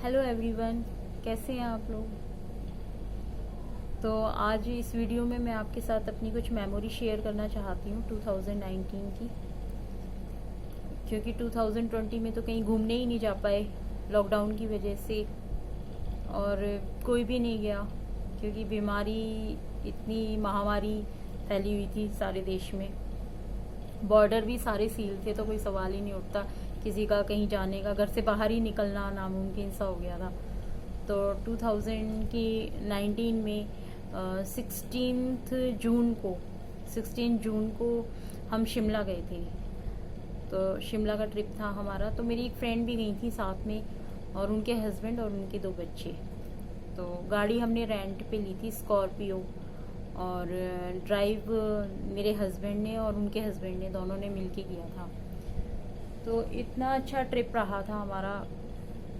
Hello everyone, कैसे हैं आप लोग। तो आज इस वीडियो में मैं आपके साथ अपनी कुछ मेमोरी शेयर करना चाहती हूँ 2019 की, क्योंकि 2020 में तो कहीं घूमने ही नहीं जा पाए लॉकडाउन की वजह से, और कोई भी नहीं गया क्योंकि बीमारी इतनी महामारी फैली हुई थी सारे देश में। बॉर्डर भी सारे सील थे, तो कोई सवाल ही नहीं उठता किसी का कहीं जाने का, घर से बाहर ही निकलना नामुमकिन सा हो गया था। तो 2019 में 16 जून को हम शिमला गए थे। तो शिमला का ट्रिप था हमारा। तो मेरी एक फ्रेंड भी गई थी साथ में, और उनके हस्बैंड और उनके 2 बच्चे। तो गाड़ी हमने रेंट पे ली थी, स्कॉर्पियो, और ड्राइव मेरे हस्बैंड ने और उनके हस्बैंड ने, दोनों ने मिलके किया था। तो इतना अच्छा ट्रिप रहा था हमारा।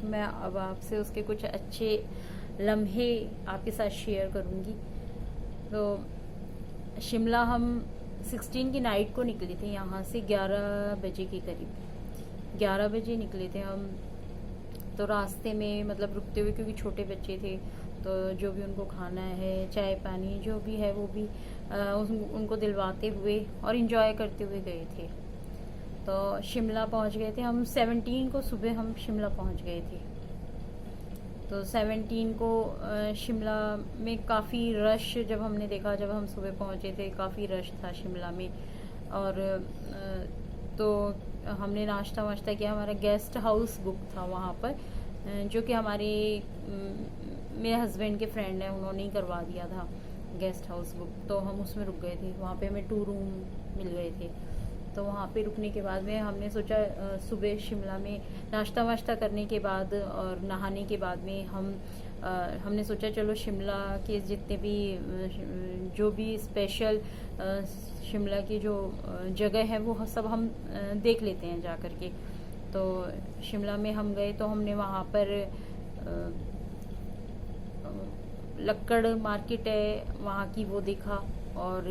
मैं अब आपसे उसके कुछ अच्छे लम्हे आपके साथ शेयर करूँगी। तो शिमला हम 16 की नाइट को निकले थे यहाँ से, 11 बजे के करीब 11 बजे निकले थे हम। तो रास्ते में मतलब रुकते हुए, क्योंकि छोटे बच्चे थे, तो जो भी उनको खाना है, चाय पानी जो भी है वो भी उनको दिलवाते हुए और इन्जॉय करते हुए गए थे। तो शिमला पहुंच गए थे हम 17 को, सुबह हम शिमला पहुंच गए थे। तो 17 को शिमला में काफ़ी रश, जब हमने देखा, जब हम सुबह पहुंचे थे, काफ़ी रश था शिमला में। और तो हमने नाश्ता वाश्ता किया। हमारा गेस्ट हाउस बुक था वहाँ पर, जो कि मेरे हस्बैंड के फ्रेंड हैं, उन्होंने ही करवा दिया था गेस्ट हाउस बुक। तो हम उसमें रुक गए थे। वहाँ पे हमें 2 रूम मिल गए थे। तो वहाँ पे रुकने के बाद में हमने सोचा सुबह शिमला में नाश्ता वाश्ता करने के बाद और नहाने के बाद में हमने सोचा चलो शिमला के जितने भी जो भी स्पेशल शिमला की जो जगह है वो सब हम देख लेते हैं जा कर के। तो शिमला में हम गए, तो हमने वहाँ पर लक्कड़ मार्केट है वहाँ की, वो देखा। और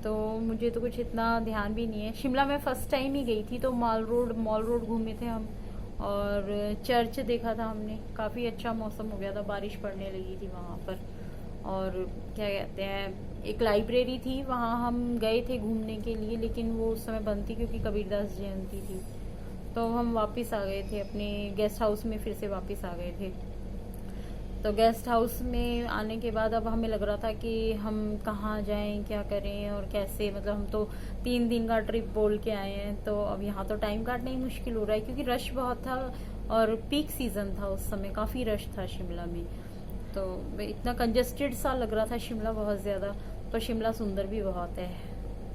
तो मुझे तो कुछ इतना ध्यान भी नहीं है। शिमला में फ़र्स्ट टाइम ही गई थी, तो मॉल रोड घूमे थे हम, और चर्च देखा था हमने। काफ़ी अच्छा मौसम हो गया था, बारिश पड़ने लगी थी वहाँ पर। और क्या कहते हैं, एक लाइब्रेरी थी वहाँ हम गए थे घूमने के लिए, लेकिन वो उस समय बंद थी क्योंकि कबीरदास जयंती थी। तो हम वापस आ गए थे अपने गेस्ट हाउस में, फिर से वापस आ गए थे। तो गेस्ट हाउस में आने के बाद अब हमें लग रहा था कि हम कहाँ जाएं, क्या करें और कैसे। मतलब हम तो 3 दिन का ट्रिप बोल के आए हैं, तो अब यहाँ तो टाइम काटना ही मुश्किल हो रहा है, क्योंकि रश बहुत था और पीक सीजन था उस समय, काफ़ी रश था शिमला में। तो इतना कंजस्टेड सा लग रहा था शिमला, बहुत ज़्यादा। तो शिमला सुंदर भी बहुत है।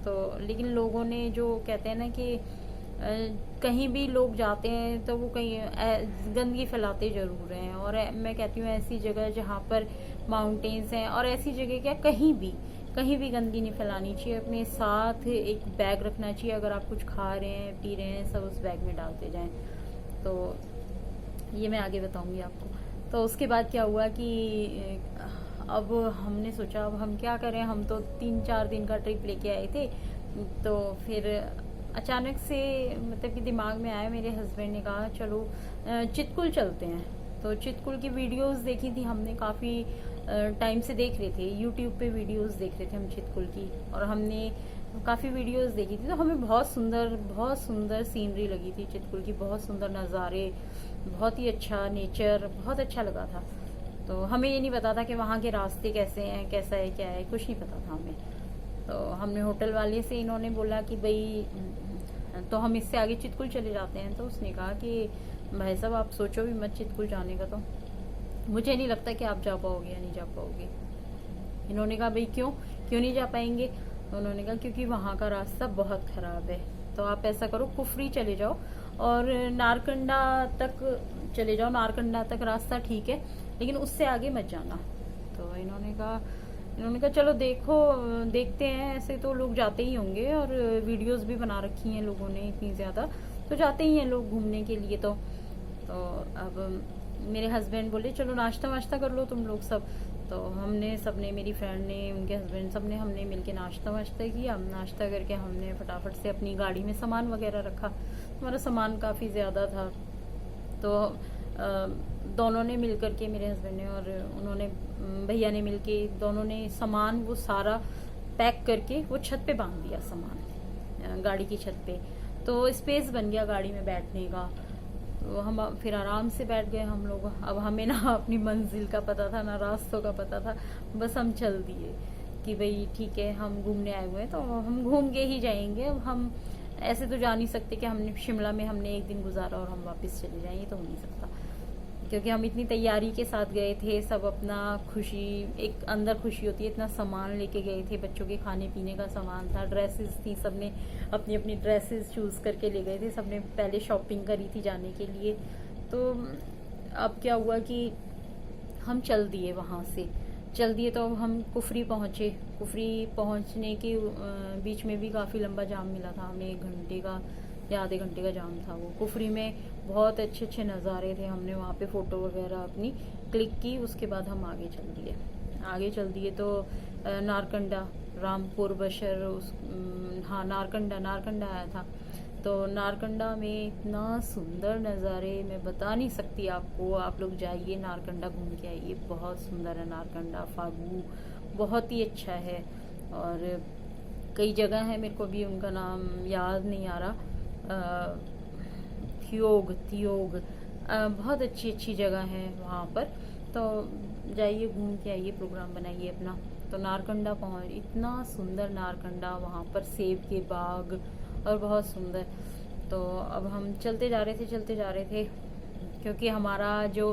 तो लेकिन लोगों ने जो कहते हैं ना कि कहीं भी लोग जाते हैं तो वो कहीं गंदगी फैलाते ज़रूर हैं। और मैं कहती हूँ ऐसी जगह जहाँ पर माउंटेन्स हैं, और ऐसी जगह क्या, कहीं भी गंदगी नहीं फैलानी चाहिए। अपने साथ एक बैग रखना चाहिए, अगर आप कुछ खा रहे हैं, पी रहे हैं, सब उस बैग में डालते जाएं। तो ये मैं आगे बताऊंगी आपको। तो उसके बाद क्या हुआ कि अब हमने सोचा अब हम क्या करें, हम तो 3-4 दिन का ट्रिप लेके आए थे। तो फिर अचानक से मतलब कि दिमाग में आया, मेरे हस्बैंड ने कहा चलो चितकुल चलते हैं। तो चितकुल की वीडियोस देखी थी हमने, काफ़ी टाइम से देख रहे थे, यूट्यूब पे वीडियोस देख रहे थे हम चितकुल की, और हमने काफ़ी वीडियोस देखी थी। तो हमें बहुत सुंदर सीनरी लगी थी चितकुल की, बहुत सुंदर नज़ारे, बहुत ही अच्छा नेचर, बहुत अच्छा लगा था। तो हमें ये नहीं पता था कि वहाँ के रास्ते कैसे हैं, कैसा है, क्या है, कुछ नहीं पता था हमें। तो हमने होटल वाले से, इन्होंने बोला कि भाई तो हम इससे आगे चितकुल चले जाते हैं। तो उसने कहा कि भाई साहब आप सोचो भी मत चितकुल जाने का, तो मुझे नहीं लगता कि आप जा पाओगे या नहीं जा पाओगे। इन्होंने कहा भाई क्यों नहीं जा पाएंगे। तो उन्होंने कहा क्योंकि वहाँ का रास्ता बहुत ख़राब है। तो आप ऐसा करो, कुफरी चले जाओ और नारकंडा तक चले जाओ। नारकंडा तक रास्ता ठीक है, लेकिन उससे आगे मत जाना। तो इन्होंने कहा चलो देखते हैं। ऐसे तो लोग जाते ही होंगे, और वीडियोस भी बना रखी हैं लोगों ने इतनी ज़्यादा, तो जाते ही हैं लोग घूमने के लिए। तो अब मेरे हस्बैंड बोले चलो नाश्ता वाश्ता कर लो तुम लोग सब। तो सबने मेरी फ्रेंड ने, उनके हस्बैंड, सबने हमने मिलके नाश्ता वाश्ता किया। नाश्ता करके हमने फटाफट से अपनी गाड़ी में सामान वगैरह रखा। हमारा सामान काफ़ी ज़्यादा था। तो दोनों ने मिल कर के, मेरे हस्बैंड ने और उन्होंने भैया ने मिल के, दोनों ने सामान वो सारा पैक करके वो छत पे बांध दिया सामान, गाड़ी की छत पे। तो स्पेस बन गया गाड़ी में बैठने का। तो हम फिर आराम से बैठ गए हम लोग। अब हमें ना अपनी मंजिल का पता था, ना रास्तों का पता था, बस हम चल दिए कि भाई ठीक है, हम घूमने आए हुए हैं तो हम घूम के ही जाएंगे। अब हम ऐसे तो जा नहीं सकते कि हमने शिमला में हमने एक दिन गुजारा और हम वापस चले जाएं, ये तो हो नहीं सकता, क्योंकि हम इतनी तैयारी के साथ गए थे। सब अपना खुशी, एक अंदर खुशी होती है, इतना सामान लेके गए थे, बच्चों के खाने पीने का सामान था, ड्रेसेस थी, सबने अपनी अपनी ड्रेसेस चूज़ करके ले गए थे, सबने पहले शॉपिंग करी थी जाने के लिए। तो अब क्या हुआ कि हम चल दिए, वहाँ से चल दिए तो अब हम कुफरी पहुँचे। कुफरी पहुँचने के बीच में भी काफ़ी लंबा जाम मिला था हमें, 1 घंटे का या आधे घंटे का जाम था वो। कुफरी में बहुत अच्छे अच्छे नज़ारे थे, हमने वहाँ पे फ़ोटो वगैरह अपनी क्लिक की। उसके बाद हम आगे चल दिए तो नारकंडा, रामपुर बशर, हाँ नारकंडा आया था। तो नारकंडा में इतना सुंदर नज़ारे मैं बता नहीं सकती आपको। आप लोग जाइए नारकंडा, घूम के आइए, बहुत सुंदर है नारकंडा। फागू बहुत ही अच्छा है, और कई जगह है, मेरे को भी उनका नाम याद नहीं आ रहा। थियोग बहुत अच्छी अच्छी जगह है वहाँ पर। तो जाइए, घूम के आइए, प्रोग्राम बनाइए अपना। तो नारकंडा पहुँच, इतना सुंदर नारकंडा, वहाँ पर सेब के बाग और बहुत सुंदर। तो अब हम चलते जा रहे थे, क्योंकि हमारा जो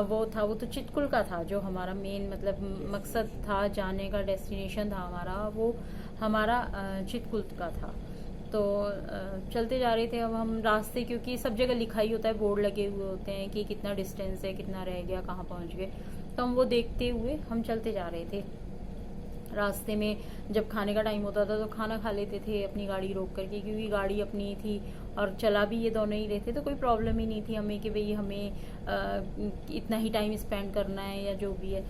वो था, वो तो चितकुल का था, जो हमारा मेन मतलब मकसद था जाने का, डेस्टिनेशन था हमारा, वो हमारा चितकुल का था। तो चलते जा रहे थे। अब हम रास्ते, क्योंकि सब जगह लिखा ही होता है, बोर्ड लगे हुए होते हैं कि कितना डिस्टेंस है, कितना रह गया, कहाँ पहुँच गए, तो हम वो देखते हुए हम चलते जा रहे थे। रास्ते में जब खाने का टाइम होता था तो खाना खा लेते थे अपनी गाड़ी रोक करके, क्योंकि गाड़ी अपनी थी और चला भी ये दोनों ही रहे थे, तो कोई प्रॉब्लम ही नहीं थी हमें कि भाई हमें इतना ही टाइम स्पेंड करना है या जो भी है।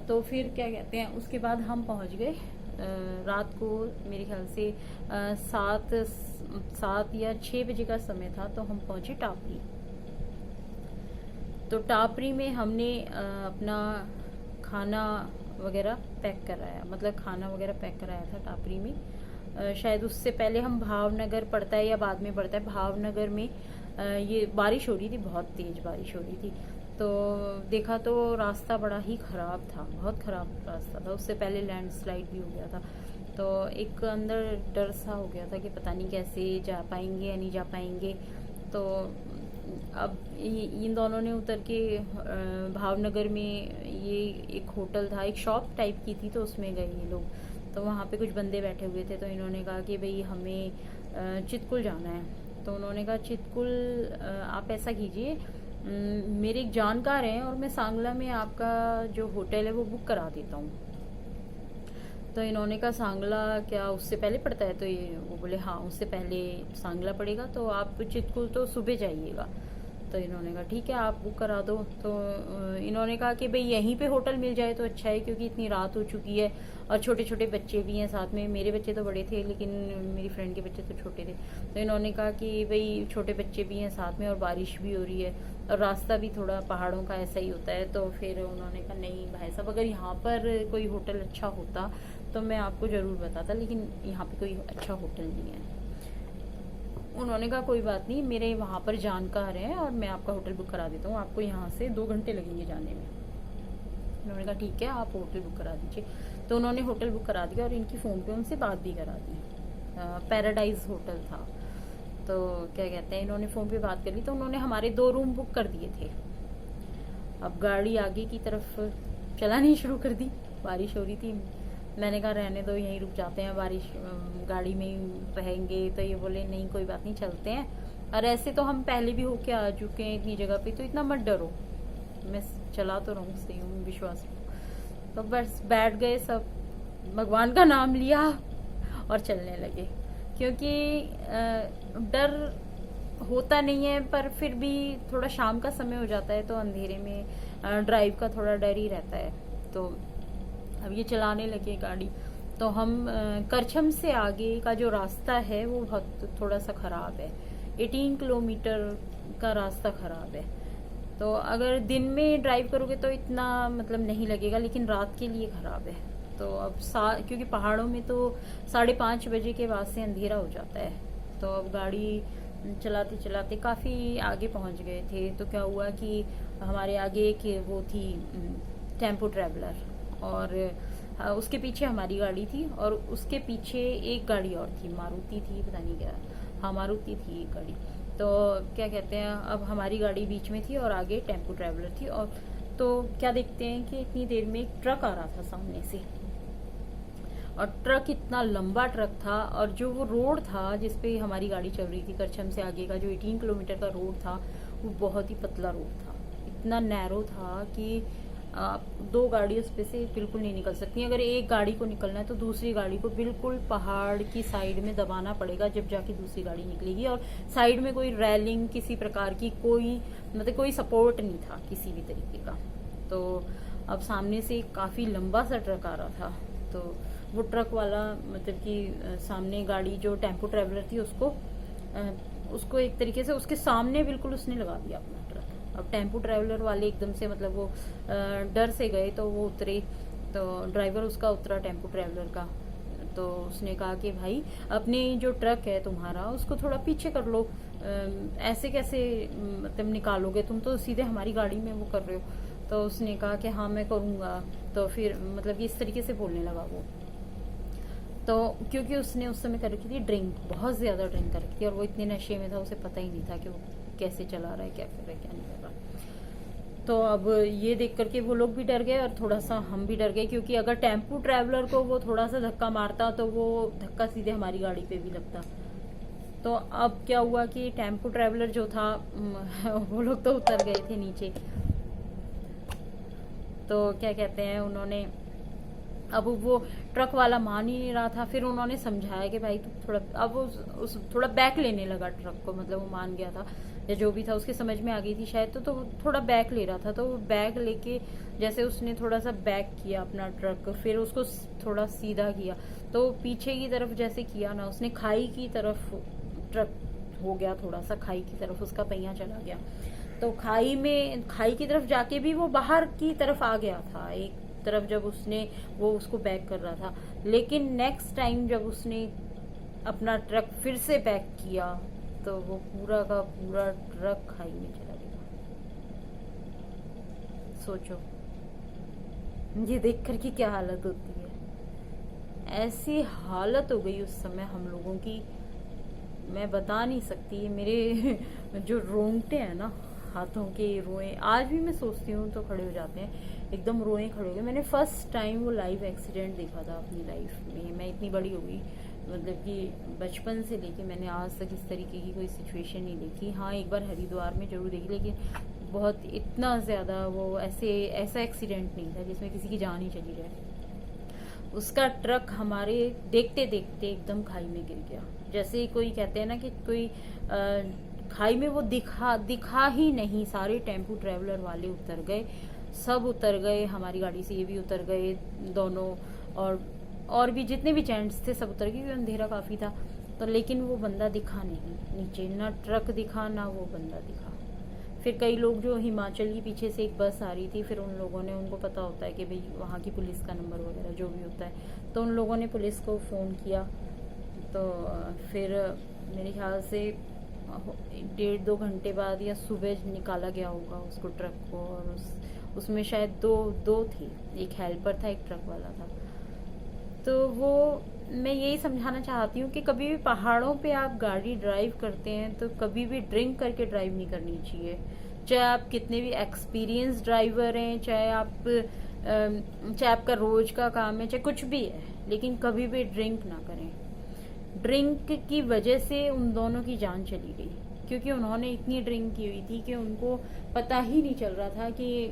तो फिर क्या कहते हैं, उसके बाद हम पहुंच गए रात को, मेरे ख्याल से 7 या 6 बजे का समय था। तो हम पहुंचे टापरी। तो टापरी में हमने अपना खाना वगैरह पैक कराया, मतलब खाना वगैरह पैक कराया था टापरी में। शायद उससे पहले हम भावनगर पड़ता है या बाद में पड़ता है, भावनगर में ये बारिश हो रही थी, बहुत तेज बारिश हो रही थी। तो देखा तो रास्ता बड़ा ही ख़राब था, बहुत ख़राब रास्ता था। उससे पहले लैंडस्लाइड भी हो गया था। तो एक अंदर डर सा हो गया था कि पता नहीं कैसे जा पाएंगे या नहीं जा पाएंगे। तो अब इन दोनों ने उतर के भावनगर में ये एक होटल था, एक शॉप टाइप की थी, तो उसमें गए ये लोग। तो वहाँ पे कुछ बंदे बैठे हुए थे, तो इन्होंने कहा कि भाई हमें चितकुल जाना है। तो उन्होंने कहा चितकुल आप ऐसा कीजिए, मेरे एक जानकार हैं और मैं सांगला में आपका जो होटल है वो बुक करा देता हूँ। तो इन्होंने कहा सांगला क्या उससे पहले पड़ता है? तो ये वो बोले हाँ उससे पहले सांगला पड़ेगा, तो आप चितकुल तो सुबह जाइएगा। तो इन्होंने कहा ठीक है आप बुक करा दो। तो इन्होंने कहा कि भाई यहीं पे होटल मिल जाए तो अच्छा है, क्योंकि इतनी रात हो चुकी है और छोटे छोटे बच्चे भी हैं साथ में। मेरे बच्चे तो बड़े थे लेकिन मेरी फ्रेंड के बच्चे तो छोटे थे। तो इन्होंने कहा कि भाई छोटे बच्चे भी हैं साथ में और बारिश भी हो रही है और रास्ता भी थोड़ा पहाड़ों का ऐसा ही होता है। तो फिर उन्होंने कहा नहीं भाई साहब, अगर यहाँ पर कोई होटल अच्छा होता तो मैं आपको ज़रूर बताता, लेकिन यहाँ पे कोई अच्छा होटल नहीं है। उन्होंने कहा कोई बात नहीं, मेरे वहाँ पर जानकार हैं और मैं आपका होटल बुक करा देता हूँ, आपको यहाँ से 2 घंटे लगेंगे जाने में। उन्होंने कहा ठीक है आप होटल बुक करा दीजिए। तो उन्होंने होटल बुक करा दिया और इनकी फ़ोन पे उनसे बात भी करा दी। पैराडाइज होटल था। तो क्या कहते हैं, इन्होंने फ़ोन पे बात कर ली, तो उन्होंने हमारे 2 रूम बुक कर दिए थे। अब गाड़ी आगे की तरफ चलानी शुरू कर दी, बारिश हो रही थी। मैंने कहा रहने दो, यहीं रुक जाते हैं, बारिश गाड़ी में ही रहेंगे। तो ये बोले नहीं कोई बात नहीं चलते हैं, और ऐसे तो हम पहले भी होके आ चुके हैं इतनी जगह पे, तो इतना मत डरो, मैं चला तो रहूँ, सही हूँ, विश्वास। तो बस बैठ गए सब, भगवान का नाम लिया और चलने लगे, क्योंकि डर होता नहीं है पर फिर भी थोड़ा शाम का समय हो जाता है तो अंधेरे में ड्राइव का थोड़ा डर ही रहता है। तो अब ये चलाने लगे गाड़ी। तो हम करछम से आगे का जो रास्ता है वो बहुत थोड़ा सा ख़राब है, 18 किलोमीटर का रास्ता ख़राब है। तो अगर दिन में ड्राइव करोगे तो इतना मतलब नहीं लगेगा, लेकिन रात के लिए ख़राब है। तो अब क्योंकि पहाड़ों में तो 5:30 बजे के बाद से अंधेरा हो जाता है। तो अब गाड़ी चलाते चलाते काफ़ी आगे पहुंच गए थे। तो क्या हुआ कि हमारे आगे एक वो थी टेम्पो ट्रैवलर, और उसके पीछे हमारी गाड़ी थी, और उसके पीछे एक गाड़ी और थी, मारुति थी, पता नहीं क्या, हाँ मारुति थी एक गाड़ी। तो क्या कहते हैं, अब हमारी गाड़ी बीच में थी और आगे टेम्पो ट्रैवलर थी। और तो क्या देखते हैं कि इतनी देर में एक ट्रक आ रहा था सामने से, और ट्रक इतना लंबा ट्रक था, और जो वो रोड था जिसपे हमारी गाड़ी चल रही थी, करछम से आगे का जो 18 किलोमीटर का रोड था, वो बहुत ही पतला रोड था, इतना नैरो था कि आप 2 गाड़ी उस पे से बिल्कुल नहीं निकल सकती। अगर एक गाड़ी को निकलना है तो दूसरी गाड़ी को बिल्कुल पहाड़ की साइड में दबाना पड़ेगा, जब जाके दूसरी गाड़ी निकलेगी। और साइड में कोई रेलिंग किसी प्रकार की कोई मतलब कोई सपोर्ट नहीं था किसी भी तरीके का। तो अब सामने से काफ़ी लंबा सा ट्रक आ रहा था। तो वो ट्रक वाला मतलब कि सामने गाड़ी जो टेम्पो ट्रैवलर थी उसको एक तरीके से उसके सामने बिल्कुल उसने लगा दिया अपना ट्रक। अब टेम्पो ट्रैवलर वाले एकदम से मतलब वो डर से गए, तो वो उतरे, तो ड्राइवर उसका उतरा टेम्पो ट्रैवलर का। तो उसने कहा कि भाई अपने जो ट्रक है तुम्हारा उसको थोड़ा पीछे कर लो, ऐसे कैसे मतलब निकालोगे, तुम तो सीधे हमारी गाड़ी में वो कर रहे हो। तो उसने कहा कि हाँ मैं करूँगा। तो फिर मतलब इस तरीके से बोलने लगा वो। तो क्योंकि उसने उस समय कर रखी थी ड्रिंक, बहुत ज़्यादा ड्रिंक कर रखी थी, और वो इतने नशे में था उसे पता ही नहीं था कि वो कैसे चला रहा है, क्या कर रहा है, क्या नहीं कर रहा। तो अब ये देख करके वो लोग भी डर गए, और थोड़ा सा हम भी डर गए, क्योंकि अगर टेम्पो ट्रैवलर को वो थोड़ा सा धक्का मारता तो वो धक्का सीधे हमारी गाड़ी पे भी लगता। तो अब क्या हुआ कि टेम्पो ट्रैवलर जो था वो लोग तो उतर गए थे नीचे। तो क्या कहते हैं, उन्होंने अब वो ट्रक वाला मान ही नहीं रहा था। फिर उन्होंने समझाया कि भाई तू थोड़ा, अब उस थोड़ा बैक लेने लगा ट्रक को, मतलब वो मान गया था या जो भी था, उसके समझ में आ गई थी शायद। तो वो थोड़ा बैक ले रहा था। तो वो बैक लेके जैसे उसने थोड़ा सा बैक किया अपना ट्रक, फिर उसको थोड़ा सीधा किया, तो पीछे की तरफ जैसे किया ना उसने, खाई की तरफ ट्रक हो गया, थोड़ा सा खाई की तरफ उसका पहिया चला गया। तो खाई की तरफ जाके भी वो बाहर की तरफ आ गया था एक तरफ, जब उसने वो उसको बैक कर रहा था। लेकिन नेक्स्ट टाइम जब उसने अपना ट्रक फिर से बैक किया तो वो पूरा का पूरा ट्रक खाई में चला गया। सोचो ये देख कर की क्या हालत होती है। ऐसी हालत हो गई उस समय हम लोगों की, मैं बता नहीं सकती। मेरे जो रोंगटे हैं ना, हाथों के रोए, आज भी मैं सोचती हूँ तो खड़े हो जाते हैं, एकदम रोए खड़े हो गए। मैंने फर्स्ट टाइम वो लाइव एक्सीडेंट देखा था अपनी लाइफ में। मैं इतनी बड़ी हो गई, मतलब कि बचपन से लेके मैंने आज तक इस तरीके की कोई सिचुएशन नहीं देखी। हाँ एक बार हरिद्वार में जरूर देखी, लेकिन बहुत इतना ज़्यादा वो ऐसा एक्सीडेंट नहीं था जिसमें किसी की जान ही चली जाए। उसका ट्रक हमारे देखते देखते एकदम खाई में गिर गया। जैसे कोई कहते हैं ना कि कोई खाई में वो दिखा ही नहीं। सारे टेम्पो ट्रैवलर वाले उतर गए, सब उतर गए, हमारी गाड़ी से ये भी उतर गए दोनों, और भी जितने भी जेंट्स थे सब उतर गए, क्योंकि अंधेरा काफ़ी था। तो लेकिन वो बंदा दिखा नहीं नीचे, ना ट्रक दिखा ना वो बंदा दिखा। फिर कई लोग जो हिमाचल की पीछे से एक बस आ रही थी, फिर उन लोगों ने, उनको पता होता है कि भाई वहाँ की पुलिस का नंबर वगैरह जो भी होता है, तो उन लोगों ने पुलिस को फ़ोन किया। तो फिर मेरे ख्याल से 1.5-2 घंटे बाद या सुबह निकाला गया होगा उसको, ट्रक को। और उसमें शायद दो थे, एक हेल्पर था, एक ट्रक वाला था। तो वो मैं यही समझाना चाहती हूँ कि कभी भी पहाड़ों पे आप गाड़ी ड्राइव करते हैं तो कभी भी ड्रिंक करके ड्राइव नहीं करनी चाहिए। चाहे आप कितने भी एक्सपीरियंस ड्राइवर हैं, चाहे आपका रोज का काम है, चाहे कुछ भी है, लेकिन कभी भी ड्रिंक ना करें। ड्रिंक की वजह से उन दोनों की जान चली गई, क्योंकि उन्होंने इतनी ड्रिंक की हुई थी कि उनको पता ही नहीं चल रहा था कि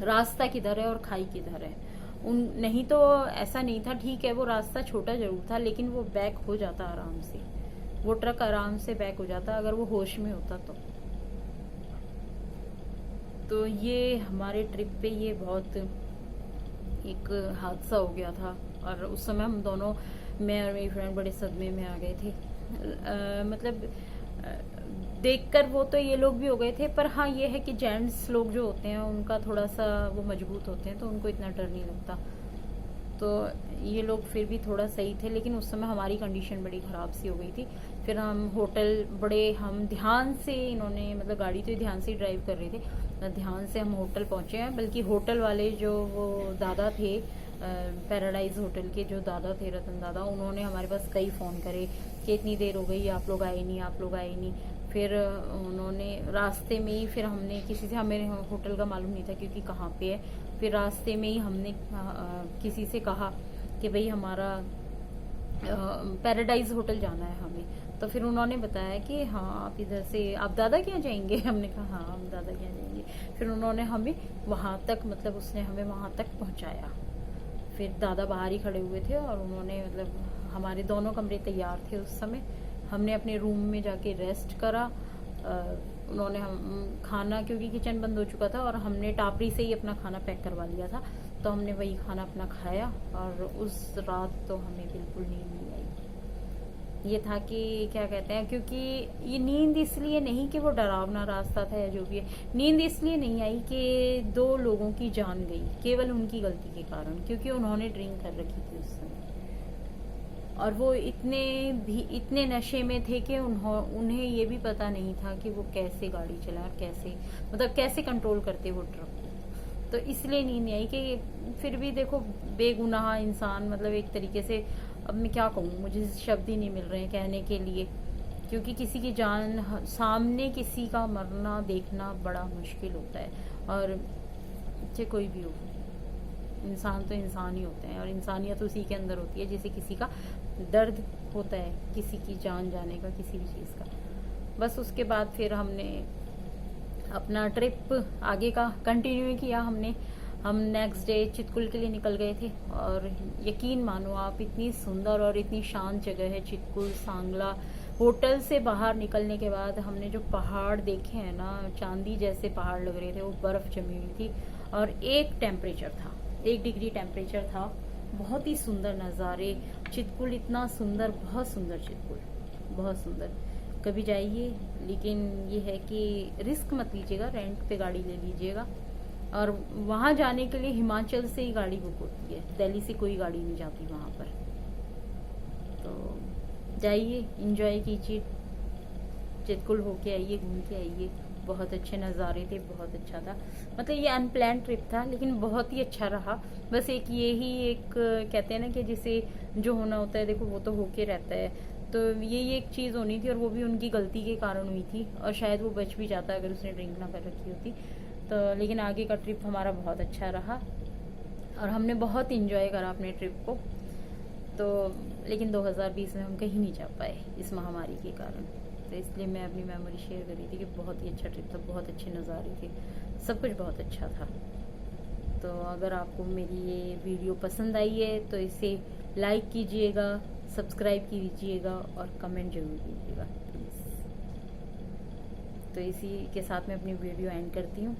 रास्ता किधर है और खाई किधर है। नहीं तो ऐसा नहीं था, ठीक है वो रास्ता छोटा जरूर था, लेकिन वो बैक हो जाता आराम से, वो ट्रक आराम से बैक हो जाता अगर वो होश में होता तो ये हमारे ट्रिप पे ये बहुत एक हादसा हो गया था। और उस समय हम दोनों, मैं और मेरी फ्रेंड, बड़े सदमे में आ गए थे। मतलब देखकर वो तो ये लोग भी हो गए थे, पर हाँ ये है कि जेंट्स लोग जो होते हैं उनका थोड़ा सा वो मजबूत होते हैं, तो उनको इतना डर नहीं लगता। तो ये लोग फिर भी थोड़ा सही थे, लेकिन उस समय हमारी कंडीशन बड़ी ख़राब सी हो गई थी। फिर हम होटल हम ध्यान से, इन्होंने मतलब गाड़ी तो ध्यान से ड्राइव कर रहे थे, तो ध्यान से हम होटल पहुँचे हैं। बल्कि होटल वाले जो वो दादा थे, पैराडाइज होटल के जो दादा थे, रतन दादा, उन्होंने हमारे पास कई फ़ोन करे कि इतनी देर हो गई, आप लोग आए नहीं, आप लोग आए नहीं। फिर उन्होंने रास्ते में ही, फिर हमने किसी से, हमें होटल का मालूम नहीं था क्योंकि कहाँ पे है, फिर रास्ते में ही हमने किसी से कहा कि भाई हमारा पैराडाइज होटल जाना है हमें। तो फिर उन्होंने बताया कि हाँ आप इधर से, आप दादा क्या जाएंगे? हमने कहा हाँ हम दादा क्या जाएंगे। फिर उन्होंने हमें वहाँ तक, मतलब उसने हमें वहाँ तक पहुँचाया। फिर दादा बाहर ही खड़े हुए थे और उन्होंने, मतलब हमारे दोनों कमरे तैयार थे उस समय। हमने अपने रूम में जाके रेस्ट करा। उन्होंने हम खाना, क्योंकि किचन बंद हो चुका था और हमने टापरी से ही अपना खाना पैक करवा लिया था, तो हमने वही खाना अपना खाया। और उस रात तो हमें बिल्कुल नींद नहीं आई। ये था कि क्या कहते हैं, क्योंकि ये नींद इसलिए नहीं कि वो डरावना रास्ता था या जो भी है, नींद इसलिए नहीं आई कि 2 लोगों की जान गई केवल उनकी गलती के कारण, क्योंकि उन्होंने ड्रिंक कर रखी थी उस समय। और वो इतने नशे में थे कि उन्हें ये भी पता नहीं था कि वो कैसे गाड़ी चला और कैसे, मतलब कैसे कंट्रोल करते वो ट्रक को। तो इसलिए नींद नहीं आई कि फिर भी देखो बेगुनाह इंसान, मतलब एक तरीके से, अब मैं क्या कहूँ, मुझे शब्द ही नहीं मिल रहे हैं कहने के लिए, क्योंकि किसी की जान, सामने किसी का मरना देखना बड़ा मुश्किल होता है। और चाहे कोई भी हो, इंसान तो इंसान ही होते हैं, और इंसानियत उसी के अंदर होती है जैसे किसी का दर्द होता है, किसी की जान जाने का, किसी भी चीज़ का। बस उसके बाद फिर हमने अपना ट्रिप आगे का कंटिन्यू किया। हम नेक्स्ट डे चितकुल के लिए निकल गए थे। और यकीन मानो आप, इतनी सुंदर और इतनी शांत जगह है चितकुल सांगला। होटल से बाहर निकलने के बाद हमने जो पहाड़ देखे हैं ना, चांदी जैसे पहाड़ लग रहे थे, वो बर्फ़ जमी हुई थी और 1 डिग्री टेम्परेचर था। बहुत ही सुंदर नज़ारे, चितकुल इतना सुंदर, बहुत सुंदर चितकुल, बहुत सुंदर। कभी जाइए, लेकिन ये है कि रिस्क मत लीजिएगा, रेंट पे गाड़ी ले लीजिएगा। और वहाँ जाने के लिए हिमाचल से ही गाड़ी बुक होती है, दिल्ली से कोई गाड़ी नहीं जाती वहाँ पर। तो जाइए, इंजॉय कीजिए, चितकुल होके आइए, घूम के आइए। बहुत अच्छे नज़ारे थे, बहुत अच्छा था। मतलब ये अनप्लान ट्रिप था, लेकिन बहुत ही अच्छा रहा। बस एक कहते हैं ना कि जिसे जो होना होता है, देखो वो तो होके रहता है। तो ये एक चीज़ होनी थी, और वो भी उनकी गलती के कारण हुई थी, और शायद वो बच भी जाता अगर उसने ड्रिंक ना कर रखी होती तो। लेकिन आगे का ट्रिप हमारा बहुत अच्छा रहा और हमने बहुत इंजॉय करा अपने ट्रिप को। तो लेकिन 2020 में हम कहीं नहीं जा पाए इस महामारी के कारण। तो इसलिए मैं अपनी मेमोरी शेयर कर रही थी कि बहुत ही अच्छा ट्रिप था, बहुत अच्छे नज़ारे थे, सब कुछ बहुत अच्छा था। तो अगर आपको मेरी ये वीडियो पसंद आई है तो इसे लाइक कीजिएगा, सब्सक्राइब कीजिएगा और कमेंट जरूर कीजिएगा प्लीज़। तो इसी के साथ मैं अपनी वीडियो एंड करती हूँ।